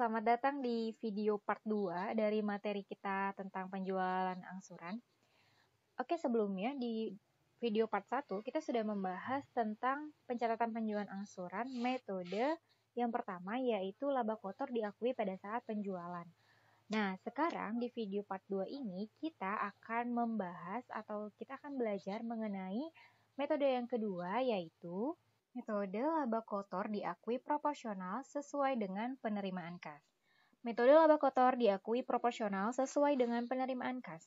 selamat datang di video part 2 dari materi kita tentang penjualan angsuran. Oke, sebelumnya di video part 1 kita sudah membahas tentang pencatatan penjualan angsuran, metode yang pertama yaitu laba kotor diakui pada saat penjualan. Nah, sekarang di video part 2 ini kita akan membahas atau kita akan belajar mengenai metode yang kedua yaitu metode laba kotor diakui proporsional sesuai dengan penerimaan kas. Metode laba kotor diakui proporsional sesuai dengan penerimaan kas.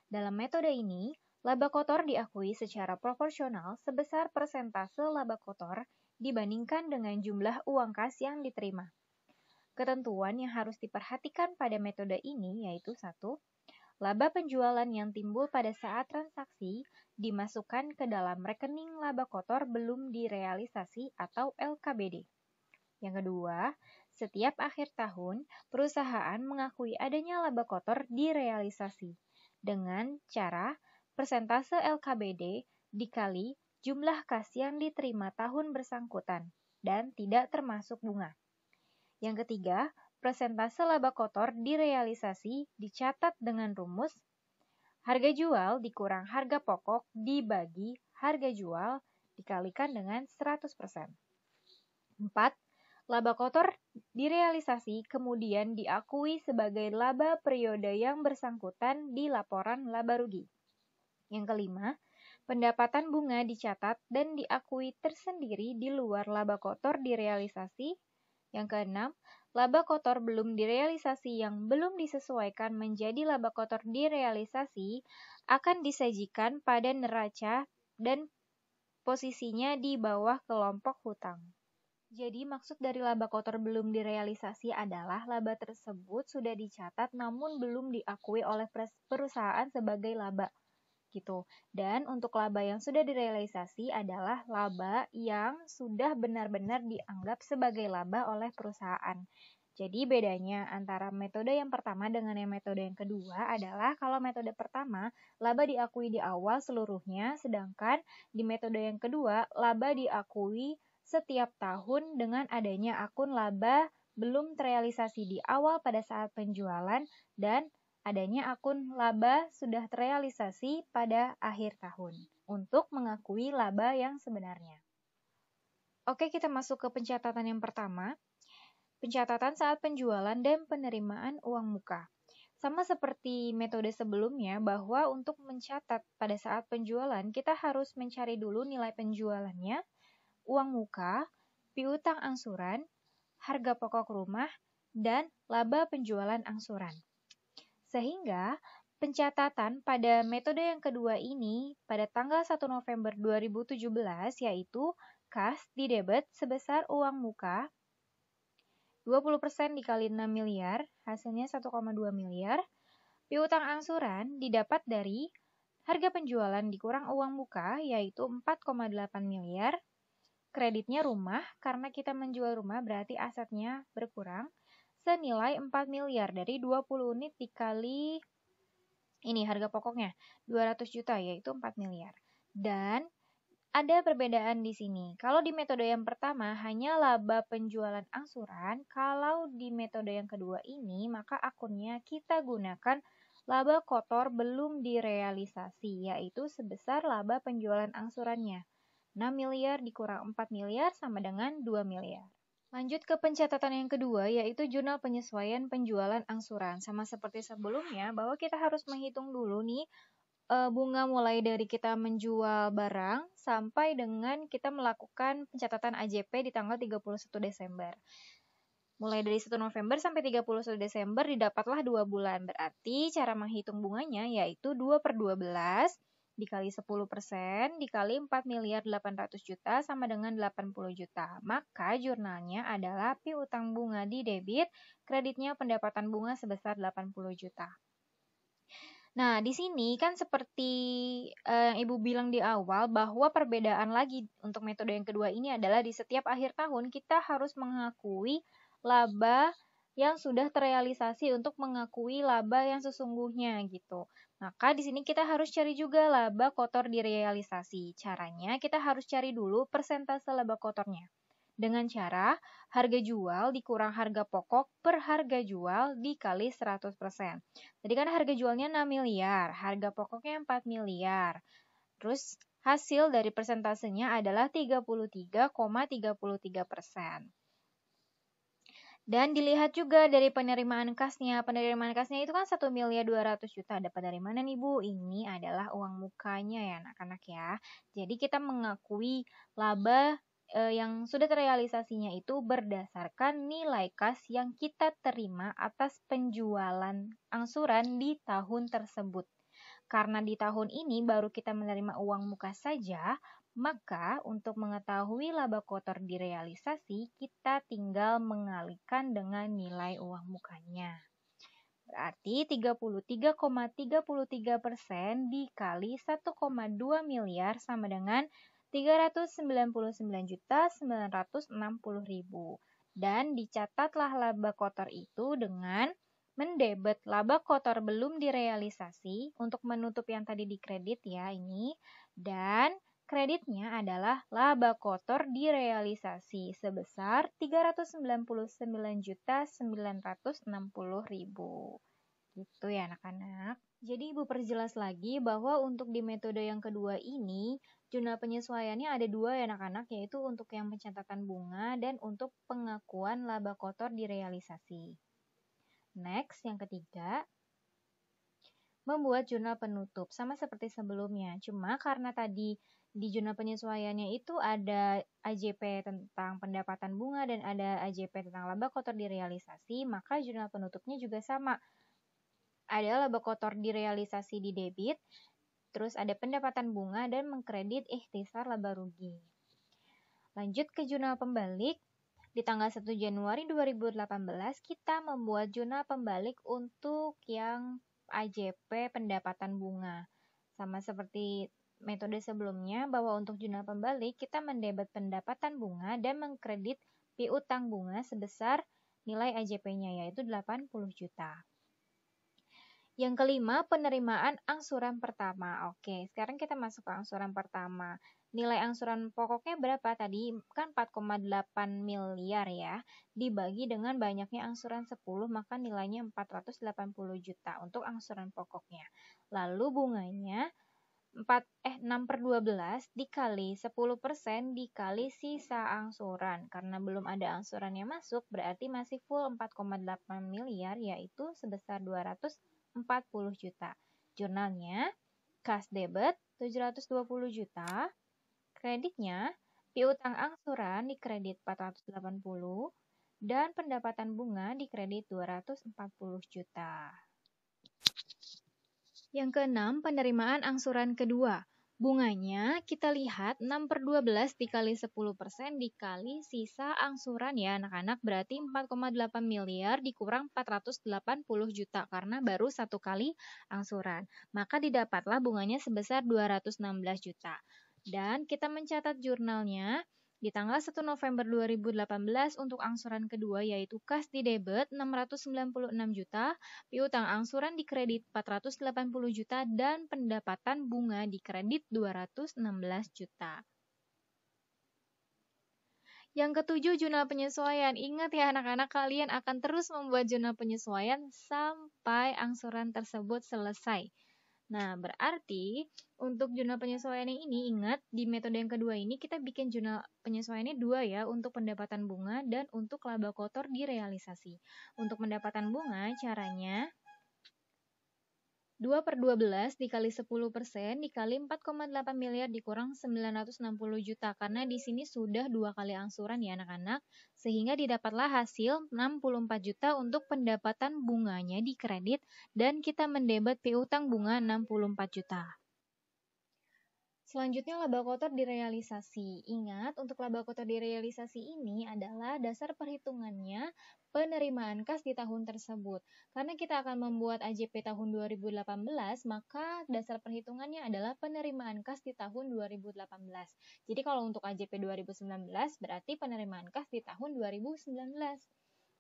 Dalam metode ini, laba kotor diakui secara proporsional sebesar persentase laba kotor dibandingkan dengan jumlah uang kas yang diterima. Ketentuan yang harus diperhatikan pada metode ini yaitu 1. Laba penjualan yang timbul pada saat transaksi dimasukkan ke dalam rekening laba kotor belum direalisasi atau LKBD. Yang kedua, setiap akhir tahun, perusahaan mengakui adanya laba kotor direalisasi dengan cara persentase LKBD dikali jumlah kas yang diterima tahun bersangkutan dan tidak termasuk bunga. Yang ketiga, persentase laba kotor direalisasi dicatat dengan rumus harga jual dikurang harga pokok dibagi harga jual dikalikan dengan 100%. 4. Laba kotor direalisasi kemudian diakui sebagai laba periode yang bersangkutan di laporan laba rugi. Yang kelima, pendapatan bunga dicatat dan diakui tersendiri di luar laba kotor direalisasi. Yang keenam, laba kotor belum direalisasi yang belum disesuaikan menjadi laba kotor direalisasi akan disajikan pada neraca dan posisinya di bawah kelompok hutang. Jadi maksud dari laba kotor belum direalisasi adalah laba tersebut sudah dicatat namun belum diakui oleh perusahaan sebagai laba. Gitu. Dan untuk laba yang sudah direalisasi adalah laba yang sudah benar-benar dianggap sebagai laba oleh perusahaan. Jadi bedanya antara metode yang pertama dengan yang metode yang kedua adalah kalau metode pertama laba diakui di awal seluruhnya, sedangkan di metode yang kedua laba diakui setiap tahun dengan adanya akun laba belum terrealisasi di awal pada saat penjualan dan adanya akun laba sudah terrealisasi pada akhir tahun untuk mengakui laba yang sebenarnya. Oke, kita masuk ke pencatatan yang pertama. Pencatatan saat penjualan dan penerimaan uang muka. Sama seperti metode sebelumnya bahwa untuk mencatat pada saat penjualan kita harus mencari dulu nilai penjualannya, uang muka, piutang angsuran, harga pokok rumah, dan laba penjualan angsuran. Sehingga pencatatan pada metode yang kedua ini pada tanggal 1 November 2017 yaitu kas didebet sebesar uang muka 20% dikali 6 miliar, hasilnya 1,2 miliar. Piutang angsuran didapat dari harga penjualan dikurang uang muka yaitu 4,8 miliar. Kreditnya rumah, karena kita menjual rumah berarti asetnya berkurang. Senilai 4 miliar dari 20 unit dikali ini harga pokoknya 200 juta yaitu 4 miliar. Dan ada perbedaan di sini. Kalau di metode yang pertama hanya laba penjualan angsuran, kalau di metode yang kedua ini maka akunnya kita gunakan laba kotor belum direalisasi yaitu sebesar laba penjualan angsurannya. 6 miliar dikurang 4 miliar sama dengan 2 miliar. Lanjut ke pencatatan yang kedua, yaitu jurnal penyesuaian penjualan angsuran. Sama seperti sebelumnya, bahwa kita harus menghitung dulu nih bunga mulai dari kita menjual barang sampai dengan kita melakukan pencatatan AJP di tanggal 31 Desember. Mulai dari 1 November sampai 31 Desember didapatlah 2 bulan. Berarti cara menghitung bunganya yaitu 2/12 dikali 10% dikali 4 miliar 800 juta sama dengan 80 juta. Maka jurnalnya adalah piutang bunga di debit, kreditnya pendapatan bunga sebesar 80 juta. Nah, di sini kan seperti yang Ibu bilang di awal bahwa perbedaan lagi untuk metode yang kedua ini adalah di setiap akhir tahun kita harus mengakui laba yang sudah terrealisasi untuk mengakui laba yang sesungguhnya gitu. Maka di sini kita harus cari juga laba kotor direalisasi. Caranya kita harus cari dulu persentase laba kotornya. dengan cara harga jual dikurang harga pokok per harga jual dikali 100%. Tadi kan harga jualnya 6 miliar, harga pokoknya 4 miliar. Terus hasil dari persentasenya adalah 33,33%. Dan dilihat juga dari penerimaan kasnya. Penerimaan kasnya itu kan 1.200.000.000. Dapat dari mana nih Bu? Ini adalah uang mukanya ya anak-anak ya. Jadi kita mengakui laba yang sudah terrealisasinya itu berdasarkan nilai kas yang kita terima atas penjualan angsuran di tahun tersebut. Karena di tahun ini baru kita menerima uang muka saja, maka untuk mengetahui laba kotor direalisasi, kita tinggal mengalihkan dengan nilai uang mukanya. Berarti 33,33% dikali 1,2 miliar sama dengan 399.960.000. Dan dicatatlah laba kotor itu dengan mendebet laba kotor belum direalisasi untuk menutup yang tadi dikredit ya ini. Dan kreditnya adalah laba kotor direalisasi sebesar 399.960.000. Gitu ya anak-anak. Jadi Ibu perjelas lagi bahwa untuk di metode yang kedua ini, jurnal penyesuaiannya ada dua ya anak-anak, yaitu untuk yang pencatatan bunga dan untuk pengakuan laba kotor direalisasi. Next, yang ketiga, membuat jurnal penutup. Sama seperti sebelumnya, cuma karena tadi di jurnal penyesuaiannya itu ada AJP tentang pendapatan bunga dan ada AJP tentang laba kotor direalisasi, maka jurnal penutupnya juga sama. Ada laba kotor direalisasi di debit, terus ada pendapatan bunga dan mengkredit ikhtisar laba rugi. Lanjut ke jurnal pembalik. Di tanggal 1 Januari 2018 kita membuat jurnal pembalik untuk yang AJP pendapatan bunga. Sama seperti metode sebelumnya, bahwa untuk jurnal pembalik kita mendebet pendapatan bunga dan mengkredit piutang bunga sebesar nilai AJP-nya yaitu 80 juta. Yang kelima, penerimaan angsuran pertama. Oke, sekarang kita masuk ke angsuran pertama. Nilai angsuran pokoknya berapa tadi? Kan 4,8 miliar ya. Dibagi dengan banyaknya angsuran 10, maka nilainya 480 juta untuk angsuran pokoknya. Lalu bunganya 6/12 dikali 10% dikali sisa angsuran. Karena belum ada angsuran yang masuk, berarti masih full 4,8 miliar, yaitu sebesar 240 juta. Jurnalnya, kas debit 720 juta, kreditnya piutang angsuran dikredit 480 dan pendapatan bunga dikredit 240 juta. Yang keenam, penerimaan angsuran kedua. Bunganya kita lihat 6/12 dikali 10% dikali sisa angsuran ya anak-anak, berarti 4,8 miliar dikurang 480 juta karena baru satu kali angsuran. Maka didapatlah bunganya sebesar 216 juta. Dan kita mencatat jurnalnya di tanggal 1 November 2018 untuk angsuran kedua yaitu kas di debit 696 juta, piutang angsuran di kredit 480 juta, dan pendapatan bunga di kredit 216 juta. Yang ketujuh, jurnal penyesuaian. Ingat ya anak-anak, kalian akan terus membuat jurnal penyesuaian sampai angsuran tersebut selesai. Nah, berarti untuk jurnal penyesuaiannya ini, ingat di metode yang kedua ini kita bikin jurnal penyesuaiannya dua ya, untuk pendapatan bunga dan untuk laba kotor direalisasi. Untuk pendapatan bunga caranya 2/12 dikali 10% dikali 4,8 miliar dikurang 960 juta. Karena di sini sudah dua kali angsuran ya anak-anak, sehingga didapatlah hasil 64 juta untuk pendapatan bunganya di kredit dan kita mendebet piutang bunga 64 juta. Selanjutnya laba kotor direalisasi. Ingat, untuk laba kotor direalisasi ini adalah dasar perhitungannya penerimaan kas di tahun tersebut. Karena kita akan membuat AJP tahun 2018, maka dasar perhitungannya adalah penerimaan kas di tahun 2018. Jadi kalau untuk AJP 2019 berarti penerimaan kas di tahun 2019.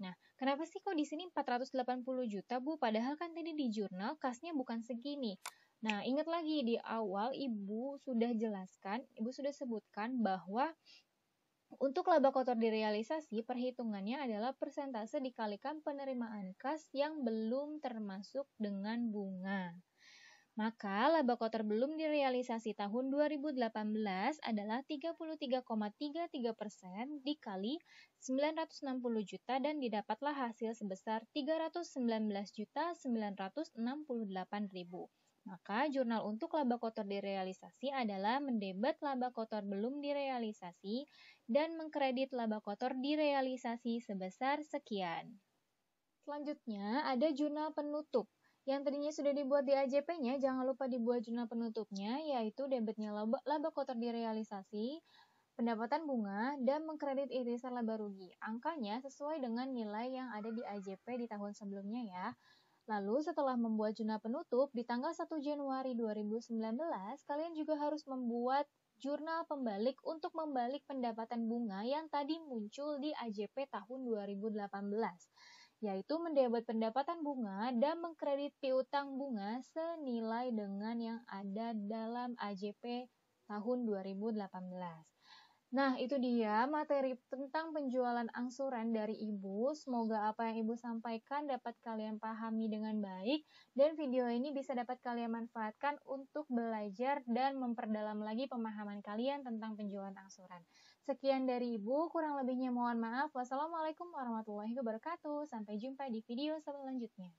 Nah, kenapa sih kok di sini 480 juta, Bu? Padahal kan tadi di jurnal kasnya bukan segini. Nah, ingat lagi di awal Ibu sudah jelaskan, Ibu sudah sebutkan bahwa Untuk laba kotor direalisasi, perhitungannya adalah persentase dikalikan penerimaan kas yang belum termasuk dengan bunga. Maka laba kotor belum direalisasi tahun 2018 adalah 33,33% dikali 960 juta dan didapatlah hasil sebesar 319.968.000. Maka jurnal untuk laba kotor direalisasi adalah mendebet laba kotor belum direalisasi dan mengkredit laba kotor direalisasi sebesar sekian. Selanjutnya ada jurnal penutup. Yang tadinya sudah dibuat di AJP-nya, jangan lupa dibuat jurnal penutupnya, yaitu debetnya laba kotor direalisasi, pendapatan bunga, dan mengkredit irisan laba rugi. Angkanya sesuai dengan nilai yang ada di AJP di tahun sebelumnya ya. Lalu setelah membuat jurnal penutup, di tanggal 1 Januari 2019, kalian juga harus membuat jurnal pembalik untuk membalik pendapatan bunga yang tadi muncul di AJP tahun 2018, yaitu mendebet pendapatan bunga dan mengkredit piutang bunga senilai dengan yang ada dalam AJP tahun 2018. Nah, itu dia materi tentang penjualan angsuran dari Ibu. Semoga apa yang Ibu sampaikan dapat kalian pahami dengan baik, dan video ini bisa dapat kalian manfaatkan untuk belajar dan memperdalam lagi pemahaman kalian tentang penjualan angsuran. Sekian dari Ibu, kurang lebihnya mohon maaf. Wassalamualaikum warahmatullahi wabarakatuh. Sampai jumpa di video selanjutnya.